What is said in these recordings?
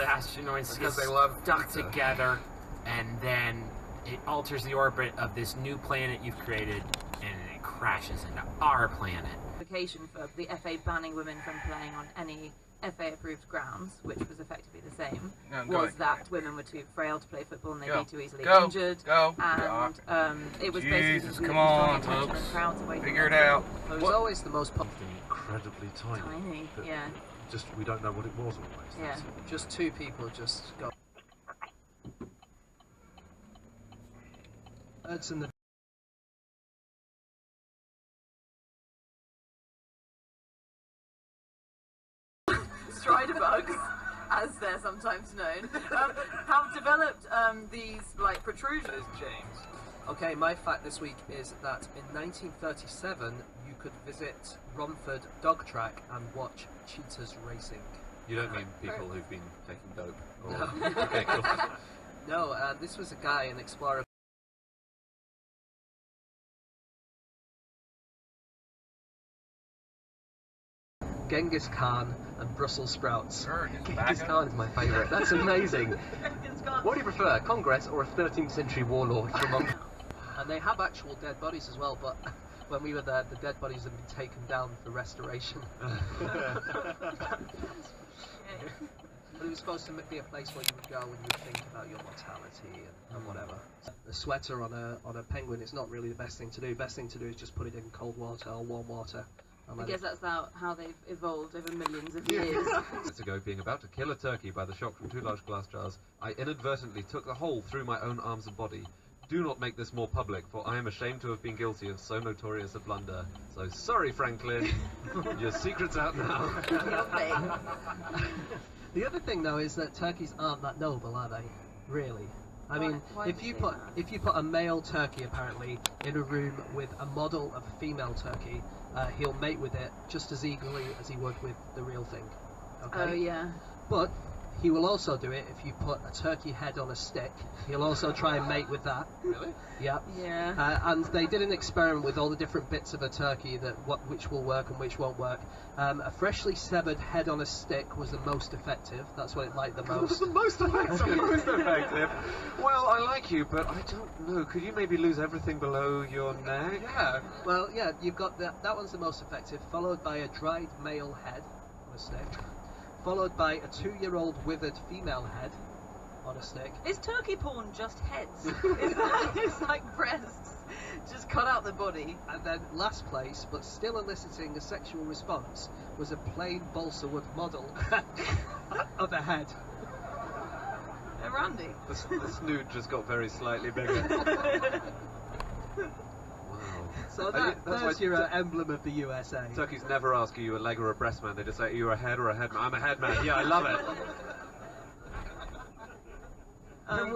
the asteroids because get they love stuck pizza. together, and then it alters the orbit of this new planet you've created, and it crashes into our planet. Application for the FA banning women from playing on any FA-approved grounds, which was effectively the same, was that women were too frail to play football and they'd be too easily injured. And it was basically come on, attention and crowds away from figure it out. It was always the most incredibly tiny. Tiny, yeah. Just we don't know what it was always. Yeah. Just two people just go. Birds in the Strider bugs, as they're sometimes known, have developed these like protrusions. James. Okay, my fact this week is that in 1937 you could visit Romford Dog Track and watch cheetahs racing. You don't mean people who've been taking dope? Or... No. Okay, cool. No, this was a guy, an explorer. Genghis Khan and Brussels sprouts. Genghis Khan is my favourite. That's amazing. What do you prefer, Congress or a 13th century warlord from Mongolia? And they have actual dead bodies as well, but when we were there, the dead bodies have been taken down for restoration. But it was supposed to be a place where you would go and you would think about your mortality and whatever. A sweater on a penguin is not really the best thing to do. Best thing to do is just put it in cold water or warm water. I guess that's how they've evolved over millions of years. Minutes ago, being about to kill a turkey by the shock from 2 large glass jars, I inadvertently took the hole through my own arms and body. Do not make this more public, for I am ashamed to have been guilty of so notorious a blunder. So sorry, Franklin. Your secret's out now. The other thing, though, is that turkeys aren't that noble, are they? Really? I mean, if you put a male turkey, apparently, in a room with a model of a female turkey, he'll mate with it just as eagerly as he would with the real thing. Okay? Oh yeah. But he will also do it if you put a turkey head on a stick. He'll also try and mate with that. Really? Yeah. Yeah. And they did an experiment with all the different bits of a turkey which will work and which won't work. A freshly severed head on a stick was the most effective. That's what it liked the most. The most effective. Most effective. Well, I like you, but I don't know. Could you maybe lose everything below your neck? Yeah. Well, yeah. You've got that one's the most effective, followed by a dried male head on a stick, followed by a 2-year-old withered female head on a stick. Is turkey porn just heads? It's like breasts, just cut out the body. And then last place, but still eliciting a sexual response, was a plain balsa wood model of a head. Randy. The snoot just got very slightly bigger. So that's your emblem of the USA. Turkeys never ask, are you a leg or a breast man? They just say, are you a head or a head man? I'm a head man. Yeah, I love it.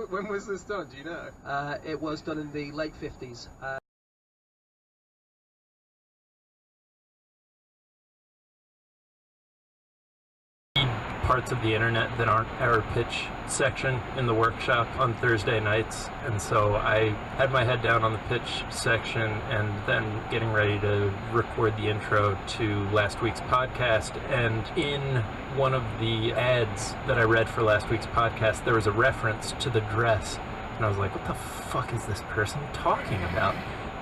When was this done? Do you know? It was done in the late 50s. Parts of the internet that aren't our pitch section in the workshop on Thursday nights, and so I had my head down on the pitch section and then getting ready to record the intro to last week's podcast. And in one of the ads that I read for last week's podcast, there was a reference to the dress, and I was like, what the fuck is this person talking about?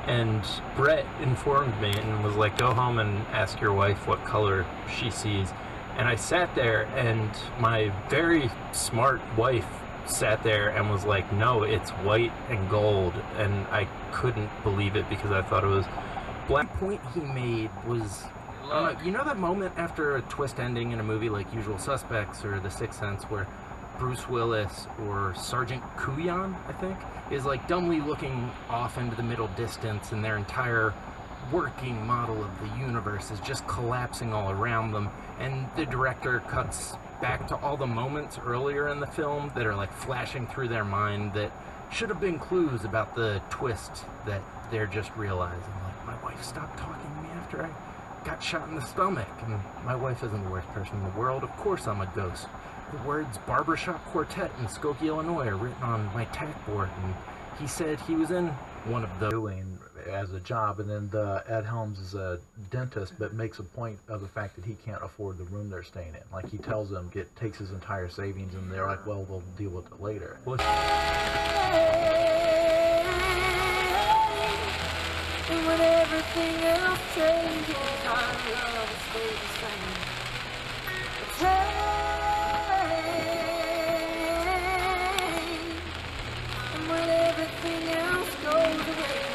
And Brett informed me and was like, go home and ask your wife what color she sees. And I sat there, and my very smart wife sat there and was like, no, it's white and gold. And I couldn't believe it because I thought it was black. The point he made was, you know that moment after a twist ending in a movie like Usual Suspects or The Sixth Sense where Bruce Willis or Sergeant Kuyan, I think, is like dumbly looking off into the middle distance and their entire working model of the universe is just collapsing all around them, and the director cuts back to all the moments earlier in the film that are like flashing through their mind that should have been clues about the twist that they're just realizing. Like, my wife stopped talking to me after I got shot in the stomach, and my wife isn't the worst person in the world. Of course I'm a ghost. The words Barbershop Quartet in Skokie, Illinois are written on my tack board, and he said he was in one of those. as a job, and then Ed Helms is a dentist, but makes a point of the fact that he can't afford the room they're staying in. Like, he tells them, takes his entire savings, and they're like, well, we'll deal with it later. And when everything else changes, our love will stay the same. And when everything else goes away.